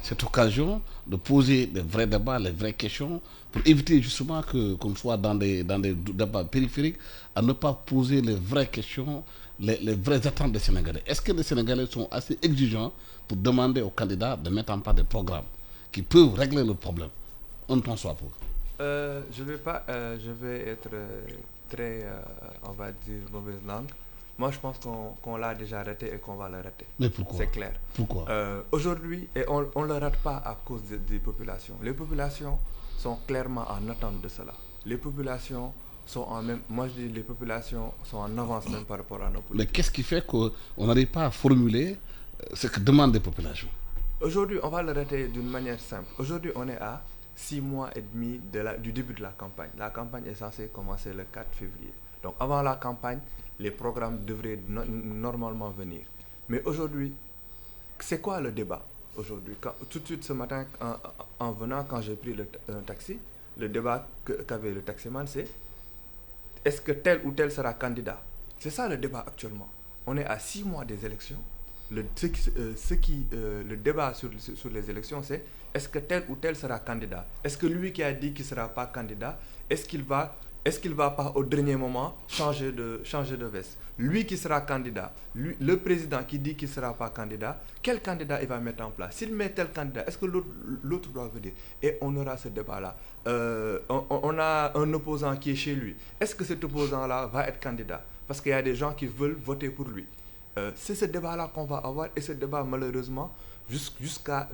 cette occasion de poser des vrais débats, les vraies questions, pour éviter justement qu'on soit dans des débats périphériques, à ne pas poser les vraies questions, les vraies attentes des Sénégalais? Est-ce que les Sénégalais sont assez exigeants pour demander aux candidats de mettre en place des programmes qui peuvent régler le problème? On ne pense pas pour. Je vais être très, on va dire, mauvaise langue. Moi, je pense qu'on l'a déjà raté et qu'on va le rater. Mais pourquoi? C'est clair. Pourquoi? Aujourd'hui, et on ne le rate pas à cause des populations. Les populations sont clairement en attente de cela. Les populations sont les populations sont en avance même par rapport à nos politiques. Mais qu'est-ce qui fait qu'on n'arrive pas à formuler ce que demandent les populations? Aujourd'hui, on va le rater d'une manière simple. Aujourd'hui, on est à 6 mois et demi du début de la campagne. La campagne est censée commencer le 4 février. Donc avant la campagne, les programmes devraient normalement venir. Mais aujourd'hui, c'est quoi le débat aujourd'hui? Tout de suite ce matin, en venant, quand j'ai pris un taxi, le débat qu'avait le taximan, c'est est-ce que tel ou tel sera candidat? C'est ça le débat actuellement. On est à 6 mois des élections. Le débat sur les élections, c'est est-ce que tel ou tel sera candidat? Est-ce que lui qui a dit qu'il ne sera pas candidat, est-ce qu'il va pas au dernier moment changer de veste? Lui qui sera candidat, le président qui dit qu'il ne sera pas candidat, quel candidat il va mettre en place? S'il met tel candidat, est-ce que l'autre doit venir? Et on aura ce débat-là. On a un opposant qui est chez lui. Est-ce que cet opposant-là va être candidat? Parce qu'il y a des gens qui veulent voter pour lui. C'est ce débat-là qu'on va avoir, et ce débat, malheureusement, jusqu'à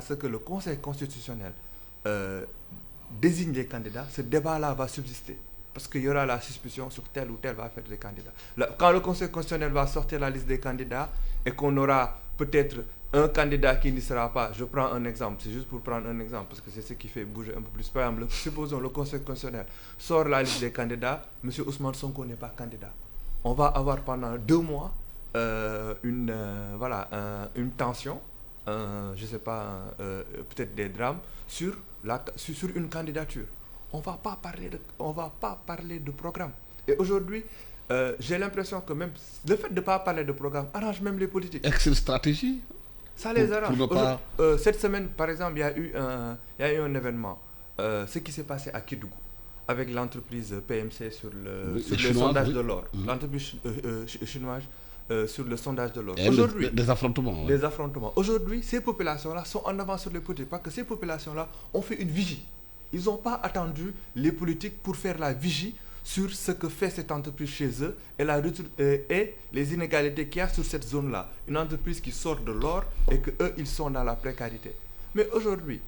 ce que le Conseil constitutionnel désigne les candidats, ce débat-là va subsister. Parce qu'il y aura la suspicion sur tel ou tel va faire les candidats. Quand le Conseil constitutionnel va sortir la liste des candidats et qu'on aura peut-être un candidat qui n'y sera pas, je prends un exemple, c'est juste pour prendre un exemple, parce que c'est ce qui fait bouger un peu plus. Par exemple, supposons le Conseil constitutionnel sort la liste des candidats, M. Ousmane Sonko n'est pas candidat. On va avoir pendant 2 mois une tension, je sais pas, peut-être des drames sur une candidature. On va pas parler de programme. Et aujourd'hui, j'ai l'impression que même le fait de ne pas parler de programme arrange même les politiques. Est-ce que c'est une stratégie? Ça les arrange. Pour ne pas... Cette semaine, par exemple, il y a eu un événement. Ce qui s'est passé à Kédougou avec l'entreprise PMC sur le sondage de l'or. L'entreprise chinoise sur le sondage de l'or. Aujourd'hui, des affrontements. Des affrontements. Aujourd'hui, ces populations-là sont en avance sur les politiques parce que ces populations-là ont fait une vigie. Ils n'ont pas attendu les politiques pour faire la vigie sur ce que fait cette entreprise chez eux et les inégalités qu'il y a sur cette zone-là. Une entreprise qui sort de l'or et qu'eux, ils sont dans la précarité. Mais aujourd'hui,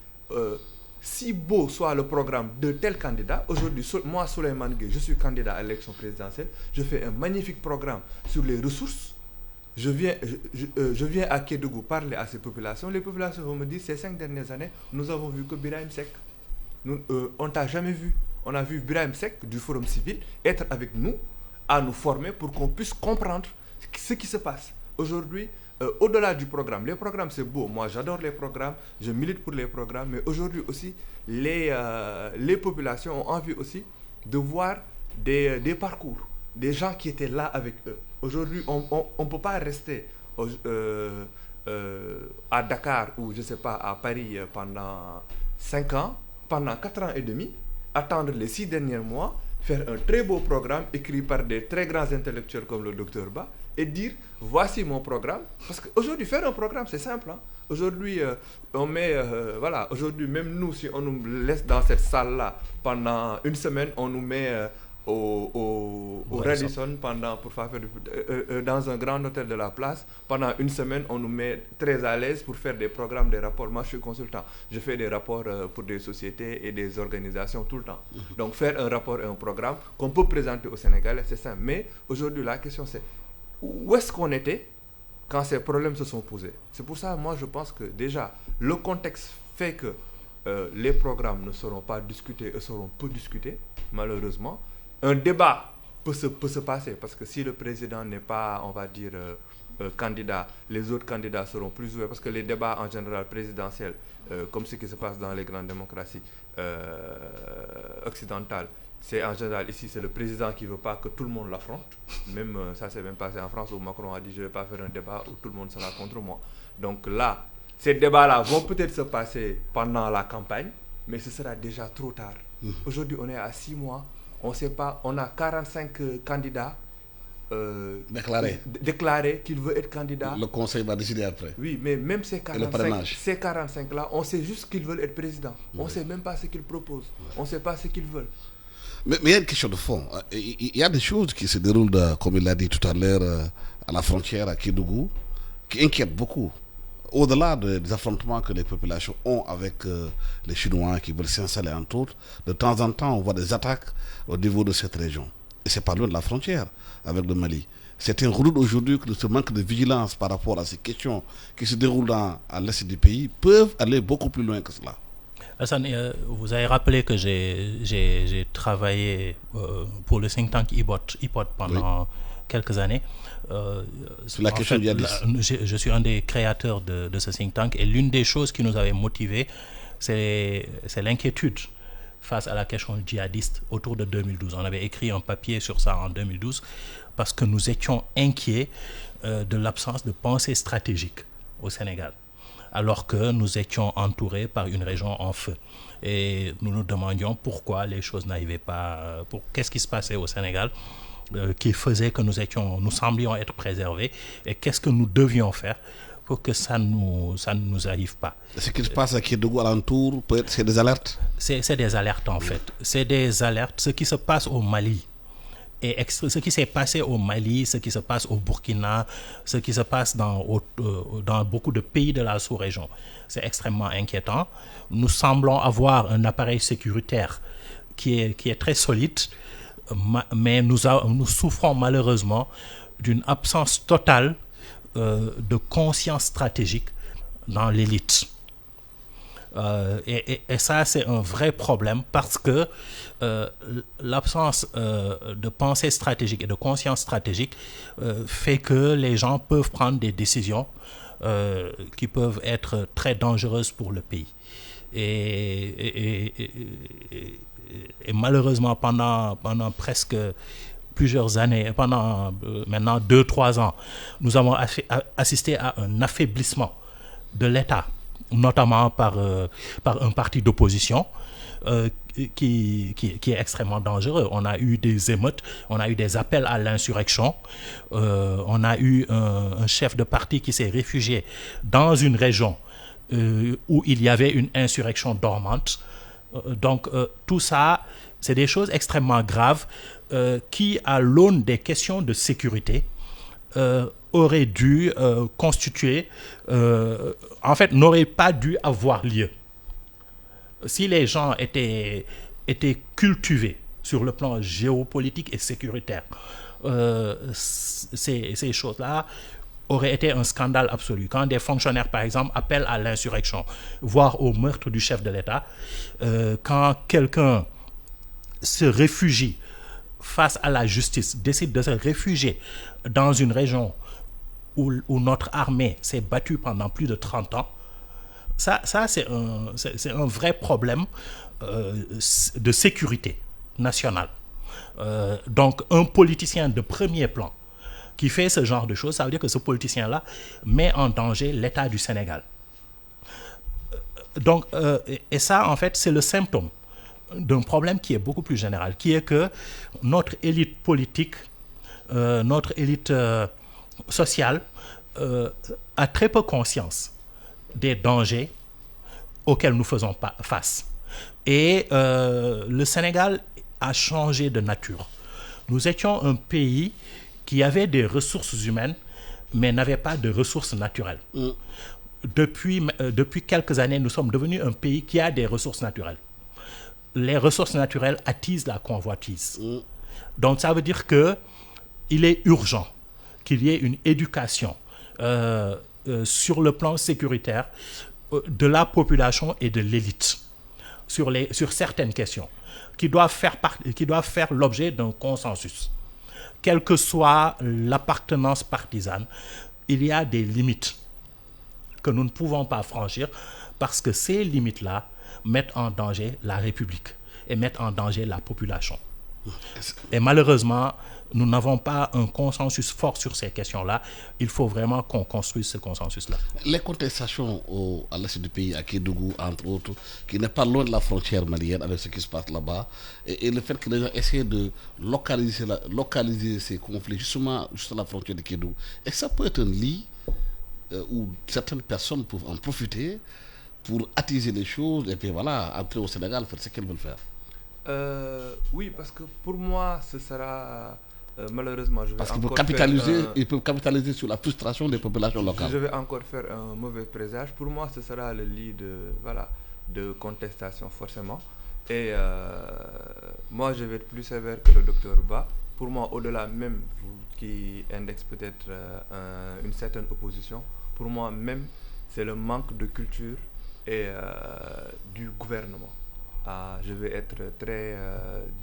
si beau soit le programme de tel candidat, aujourd'hui, moi, Souleymane Gueye, je suis candidat à l'élection présidentielle, je fais un magnifique programme sur les ressources. Je viens à Kédougou parler à ces populations. Les populations vont me dire, ces 5 dernières années, nous avons vu que Birahim Seck. On ne t'a jamais vu. On a vu Birahim Seck du Forum Civil être avec nous, à nous former pour qu'on puisse comprendre ce qui se passe. Aujourd'hui, au-delà du programme, les programmes c'est beau, moi j'adore les programmes, je milite pour les programmes, mais aujourd'hui aussi, les populations ont envie aussi de voir des parcours, des gens qui étaient là avec eux. Aujourd'hui, on ne peut pas rester à Dakar ou je sais pas, à Paris pendant 5 ans, pendant 4 ans et demi, attendre les 6 derniers mois, faire un très beau programme écrit par des très grands intellectuels comme le Dr Ba et dire voici mon programme. Parce qu'aujourd'hui, faire un programme, c'est simple. Hein? Aujourd'hui, on met, aujourd'hui, même nous, si on nous laisse dans cette salle-là pendant une semaine, on nous met au Radisson pour faire dans un grand hôtel de la place. Pendant une semaine, on nous met très à l'aise pour faire des programmes, des rapports. Moi, je suis consultant. Je fais des rapports pour des sociétés et des organisations tout le temps. Donc, faire un rapport et un programme qu'on peut présenter au Sénégal, c'est simple. Mais aujourd'hui, la question, c'est où est-ce qu'on était quand ces problèmes se sont posés? C'est pour ça, moi, je pense que déjà, le contexte fait que les programmes ne seront pas discutés et seront peu discutés, malheureusement. Un débat peut se passer parce que si le président n'est pas, on va dire, candidat, les autres candidats seront plus ouverts parce que les débats en général présidentiels, comme ce qui se passe dans les grandes démocraties occidentales, c'est en général ici, c'est le président qui ne veut pas que tout le monde l'affronte. Même ça s'est même passé en France où Macron a dit je ne vais pas faire un débat où tout le monde sera contre moi. Donc là, ces débats-là vont peut-être se passer pendant la campagne, mais ce sera déjà trop tard. Aujourd'hui, on est à 6 mois. On ne sait pas, on a 45 candidats déclarés qu'ils veulent être candidats. Le conseil va décider après. Oui, mais même ces 45-là, on sait juste qu'ils veulent être présidents. On ne sait même pas ce qu'ils proposent. On ne sait pas ce qu'ils veulent. Mais il y a une question de fond. Il y a des choses qui se déroulent, comme il l'a dit tout à l'heure, à la frontière à Kédougou, qui inquiètent beaucoup. Au-delà des affrontements que les populations ont avec les Chinois qui veulent s'installer entre autres, de temps en temps, on voit des attaques au niveau de cette région. Et c'est pas loin de la frontière avec le Mali. C'est un redoute aujourd'hui que ce manque de vigilance par rapport à ces questions qui se déroulent à l'est du pays peuvent aller beaucoup plus loin que cela. Hassan, vous avez rappelé que j'ai travaillé pour le think tank IPOD pendant quelques années. Sur la question djihadiste. Je suis un des créateurs de ce think tank et l'une des choses qui nous avait motivés, c'est l'inquiétude face à la question djihadiste autour de 2012. On avait écrit un papier sur ça en 2012 parce que nous étions inquiets de l'absence de pensée stratégique au Sénégal, alors que nous étions entourés par une région en feu. Et nous nous demandions pourquoi les choses n'arrivaient pas, qu'est-ce qui se passait au Sénégal qui faisait que nous semblions être préservés et qu'est-ce que nous devions faire pour que ça ne nous arrive pas. Ce qui se passe à Kédougou alentour, c'est des alertes? C'est des alertes en fait. C'est des alertes. Ce qui se passe au Mali, et ce qui s'est passé au Mali, ce qui se passe au Burkina, ce qui se passe dans beaucoup de pays de la sous-région, c'est extrêmement inquiétant. Nous semblons avoir un appareil sécuritaire qui est très solide, mais nous souffrons malheureusement d'une absence totale de conscience stratégique dans l'élite. Et ça, c'est un vrai problème parce que l'absence de pensée stratégique et de conscience stratégique fait que les gens peuvent prendre des décisions qui peuvent être très dangereuses pour le pays. Et malheureusement, pendant presque plusieurs années, pendant maintenant 2-3 ans, nous avons assisté à un affaiblissement de l'État, notamment par un parti d'opposition qui est extrêmement dangereux. On a eu des émeutes, on a eu des appels à l'insurrection, on a eu un chef de parti qui s'est réfugié dans une région où il y avait une insurrection dormante. Donc tout ça, c'est des choses extrêmement graves qui, à l'aune des questions de sécurité, auraient dû constituer, en fait, n'auraient pas dû avoir lieu. Si les gens étaient cultivés sur le plan géopolitique et sécuritaire, ces choses-là aurait été un scandale absolu. Quand des fonctionnaires, par exemple, appellent à l'insurrection, voire au meurtre du chef de l'État, quand quelqu'un se réfugie face à la justice, décide de se réfugier dans une région où notre armée s'est battue pendant plus de 30 ans, ça c'est un vrai problème de sécurité nationale. Donc un politicien de premier plan qui fait ce genre de choses, ça veut dire que ce politicien-là met en danger l'État du Sénégal. Donc, et ça, en fait, c'est le symptôme d'un problème qui est beaucoup plus général, qui est que notre élite politique, notre élite sociale, a très peu conscience des dangers auxquels nous faisons face. Et le Sénégal a changé de nature. Nous étions un pays qui avait des ressources humaines, mais n'avait pas de ressources naturelles. Depuis quelques années, nous sommes devenus un pays qui a des ressources naturelles. Les ressources naturelles attisent la convoitise. Donc ça veut dire qu'il est urgent qu'il y ait une éducation sur le plan sécuritaire de la population et de l'élite sur certaines questions qui doivent faire l'objet d'un consensus. Quelle que soit l'appartenance partisane, il y a des limites que nous ne pouvons pas franchir parce que ces limites-là mettent en danger la République et mettent en danger la population. Et malheureusement, nous n'avons pas un consensus fort sur ces questions-là. Il faut vraiment qu'on construise ce consensus-là. Les contestations à l'est du pays, à Kédougou, entre autres, qui n'est pas loin de la frontière malienne avec ce qui se passe là-bas, et le fait que les gens essaient de localiser ces conflits justement juste à la frontière de Kédougou, et ça peut être un lit où certaines personnes peuvent en profiter pour attiser les choses et puis voilà, entrer au Sénégal, faire ce qu'elles veulent faire. Oui, parce que pour moi, ce sera malheureusement, je vais parce encore ils peuvent capitaliser sur la frustration des populations locales. Je vais encore faire un mauvais présage. Pour moi, ce sera le lit de contestation forcément. Et moi, je vais être plus sévère que le docteur Ba. Pour moi, au-delà même qui indexe peut-être une certaine opposition, pour moi même, c'est le manque de culture et du gouvernement. Je vais être très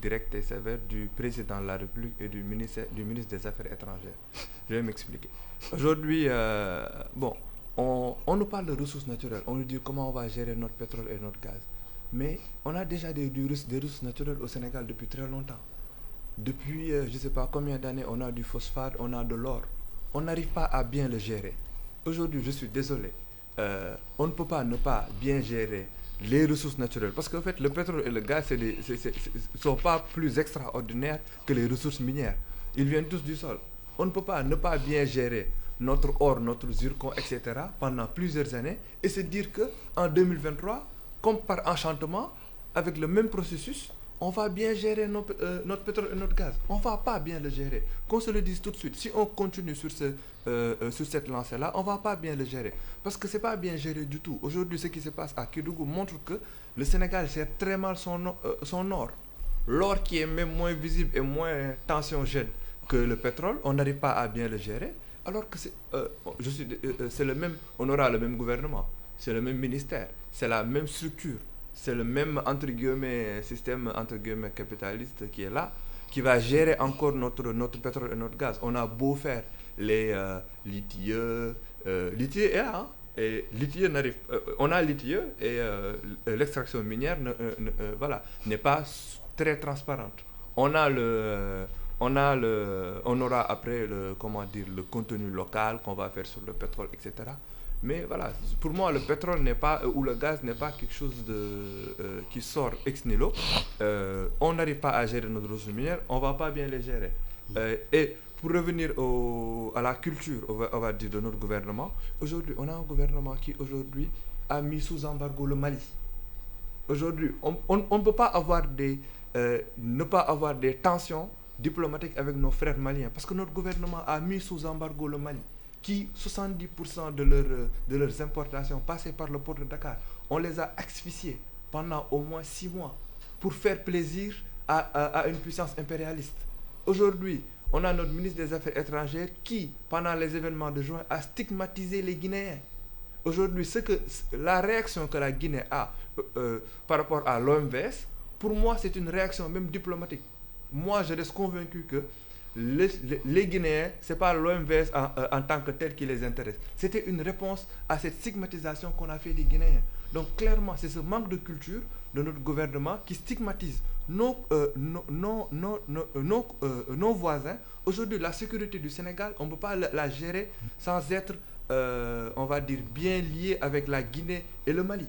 direct et sévère du président de la République et du ministre des Affaires étrangères. Je vais m'expliquer. Aujourd'hui, on nous parle de ressources naturelles. On nous dit comment on va gérer notre pétrole et notre gaz. Mais on a déjà des ressources naturelles au Sénégal depuis très longtemps. Depuis je ne sais pas combien d'années, on a du phosphate, on a de l'or. On n'arrive pas à bien le gérer. Aujourd'hui, je suis désolé. On ne peut pas ne pas bien gérer les ressources naturelles. Parce qu'en fait, le pétrole et le gaz ne sont pas plus extraordinaires que les ressources minières. Ils viennent tous du sol. On ne peut pas ne pas bien gérer notre or, notre zircon, etc. pendant plusieurs années et se dire qu'en 2023, comme par enchantement, avec le même processus, on va bien gérer notre pétrole et notre gaz. On ne va pas bien le gérer. Qu'on se le dise tout de suite. Si on continue sur cette lancée-là, on ne va pas bien le gérer. Parce que ce n'est pas bien géré du tout. Aujourd'hui, ce qui se passe à Kédougou montre que le Sénégal gère très mal son or. L'or qui est même moins visible et moins tensiongène que le pétrole, on n'arrive pas à bien le gérer. Alors que c'est le même, on aura le même gouvernement. c'est le même ministère, c'est la même structure, c'est le même entre guillemets système entre guillemets capitaliste qui est là, qui va gérer encore notre pétrole et notre gaz. On a beau faire les litieux est là, hein, et litieux n'arrive, on a litieux et l'extraction minière n'est pas très transparente. On aura après le contenu local qu'on va faire sur le pétrole, etc. Mais voilà, pour moi, le pétrole n'est pas, ou le gaz n'est pas quelque chose qui sort ex nihilo. On n'arrive pas à gérer nos ressources minières, on ne va pas bien les gérer. Et pour revenir à la culture, on va dire, de notre gouvernement, aujourd'hui, on a un gouvernement qui aujourd'hui a mis sous embargo le Mali. Aujourd'hui, on ne peut pas ne pas avoir des tensions diplomatiques avec nos frères maliens, parce que notre gouvernement a mis sous embargo le Mali, qui 70% de leurs importations passaient par le port de Dakar. On les a asphyxiés pendant au moins 6 mois pour faire plaisir à une puissance impérialiste. Aujourd'hui, on a notre ministre des Affaires étrangères qui, pendant les événements de juin, a stigmatisé les Guinéens. Aujourd'hui, la réaction que la Guinée a par rapport à l'OMVS, pour moi, c'est une réaction même diplomatique. Moi, je reste convaincu que les Guinéens, ce n'est pas l'OMVS en tant que tel qui les intéresse. C'était une réponse à cette stigmatisation qu'on a fait des Guinéens. Donc, clairement, c'est ce manque de culture de notre gouvernement qui stigmatise nos voisins. Aujourd'hui, la sécurité du Sénégal, on ne peut pas la gérer sans être, on va dire, bien lié avec la Guinée et le Mali.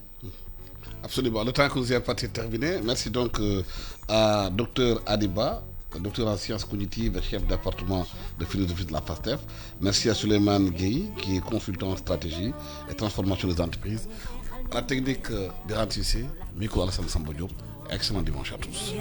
Absolument. Le temps que vous avez parti terminé. Merci donc à Dr Adiba, docteur en sciences cognitives et chef de département de philosophie de la FASTEF. Merci à Souleymane Gueye, qui est consultant en stratégie et transformation des entreprises. À la technique Birane Cissé, Miko Alassane Samba Diop. Excellent dimanche à tous.